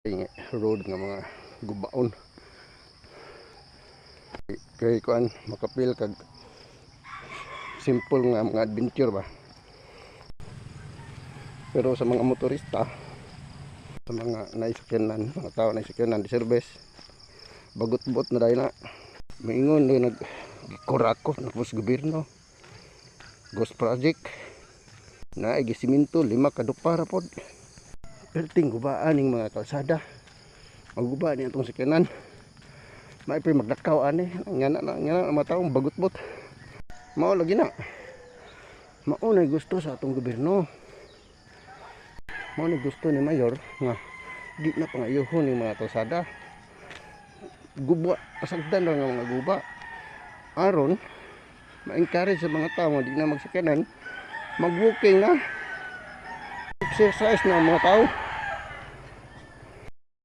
road nga mga gubaon kay kuan makapil kag simple nga mga adventure ba. Pero sa mga motorista, sa mga naisakyanan, mga tao naisakyanan di service, bagot-bot na dahil na maingon na nagkurakot na pos gobyerno ghost project na igisiminto 5 kadupara pod perting gubaan ning mga kalsada, maguba ni atong sakyanan, maipay magdakaw ani nga na mga taong bagot-bot. Mao lagi na maunay gusto sa atong gobyerno, mao ni gusto ni mayor nga di na pangayohon ning mga kalsada, guba pasagdan ra nga mga guba aron ma-encourage sa mga tao di na magsakyanan, mag-walking na exercise na ang mga tao.